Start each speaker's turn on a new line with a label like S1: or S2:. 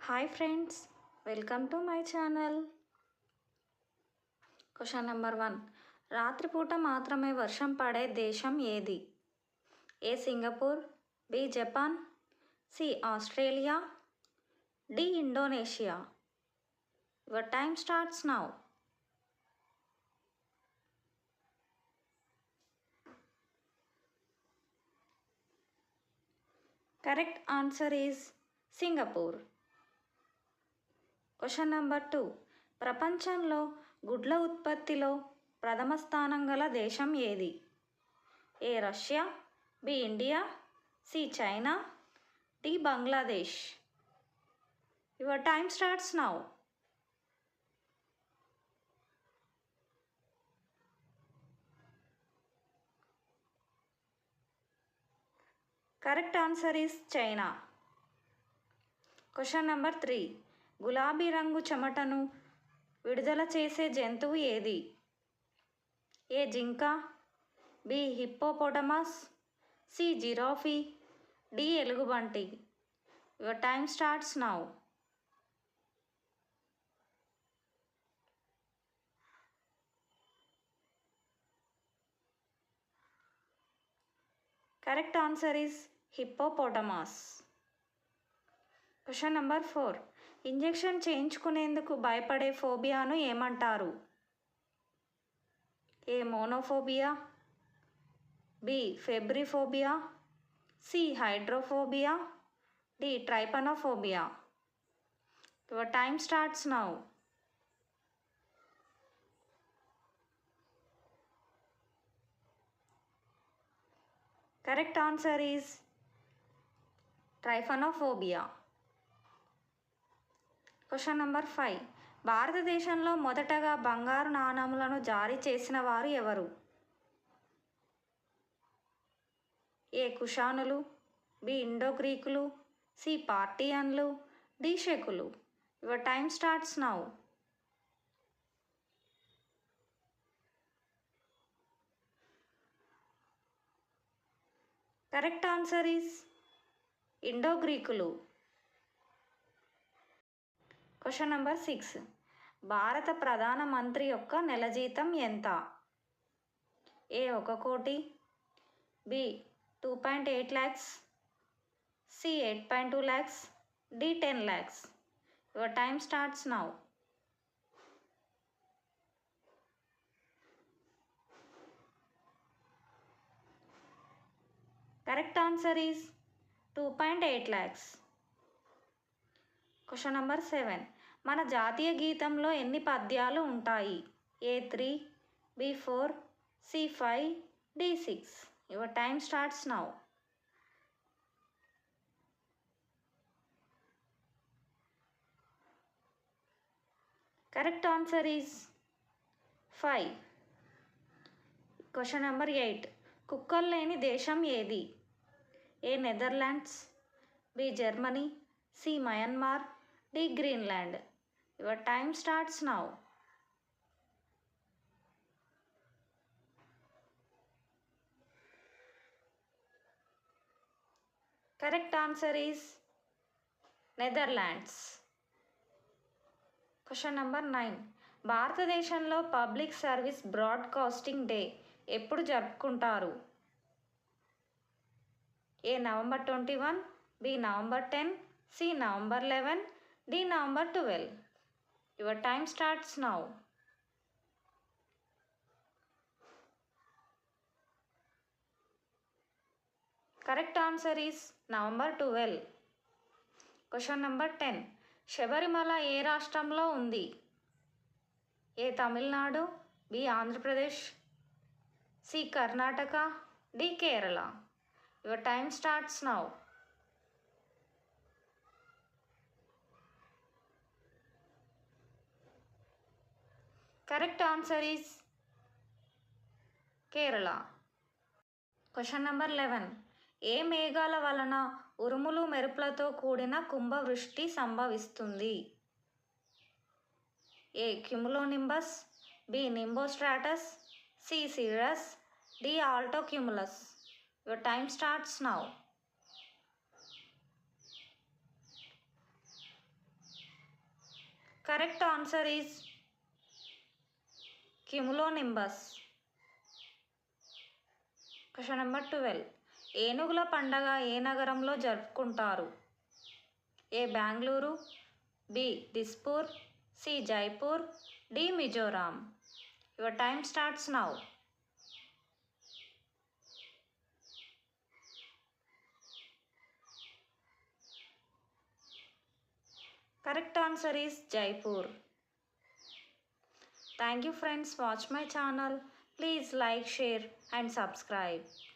S1: Hi friends, welcome to my channel. Question number 1. రాత్రిపూట మాత్రమే వర్షం పడే దేశం ఏది? A Singapore, B Japan, C Australia, D Indonesia. Your time starts now. Correct answer is Singapore. Question number 2. ప్రపంచంలో గుడ్ల ఉత్పత్తిలో ప్రథమ స్థానం గల దేశం ఏది? A Russia, B India, C China, D Bangladesh. Your time starts now. Correct answer is China. Question number 3. గులాబీ రంగు చెమటను విడుదల చేసే జంతువు ఏది? ఏ జింక, B hippopotamus, C giraffe, D ఎలుగుబంటి. Your time starts now. Correct answer is hippopotamus. Question number 4. Injection చేయించుకునేందుకు భయపడే ఫోబియాను ఏమంటారు? A monophobia, B febriphobia, C hydrophobia, D trypanophobia. Your time starts now. Correct answer is trypanophobia. Question number 5. భారతదేశంలో మొదటగా బంగారు నాణాలను జారీ చేసిన వారు ఎవరు? ఏ కుషానులు, బి ఇండో గ్రీకులు, సి పార్టియన్లు, డి షకులు. Your time starts now. Correct answer is Indo గ్రీకులు. Question number 6. భారత ప్రధాన మంత్రి యొక్క నెల జీతం ఎంత? ఏ 1 కోటి, B 2.8 lakhs, C 8.2 lakhs, D 10 lakhs. Your time starts now. Correct answer is 2.8 lakhs. Question number 7. మన జాతీయ గీతంలో ఎన్ని పద్యాలు ఉంటాయి? A 3, B 4, C 5, D 6. Your time starts now. Correct answer is 5. Question number 8. కుక్కలు లేని దేశం ఏది? A Netherlands, B Germany, C Myanmar, D Greenland. Your time starts now. Correct answer is Netherlands. Question number 9. భారతదేశంలో public service broadcasting day ఎప్పుడు జరుపుకుంటారు? A November 21, B November 10, C November 11, D November 12. Your time starts now. Correct answer is November 12. Question number 10. Sabarimala ఏ రాష్ట్రంలో ఉంది? A Tamil Nadu, B Andhra Pradesh, C Karnataka, D Kerala. Your time starts now. Correct answer is Kerala. Question number 11. ఏ మేఘాల వలన ఉరుములు మెరుపులతో కూడిన కుంభవృష్టి సంభవిస్తుంది? A cumulonimbus, B nimbostratus, C సిరస్, D altocumulus. Your time starts now. Correct answer is cumulonimbus. Question number 12. ఏనుగుల పండగ ఏ నగరంలో జరుపుకుంటారు? A Bengaluru, B Dispur, C Jaipur, D Mizoram. Your time starts now. Correct answer is Jaipur. Thank you friends, watch my channel. Please like, share and subscribe.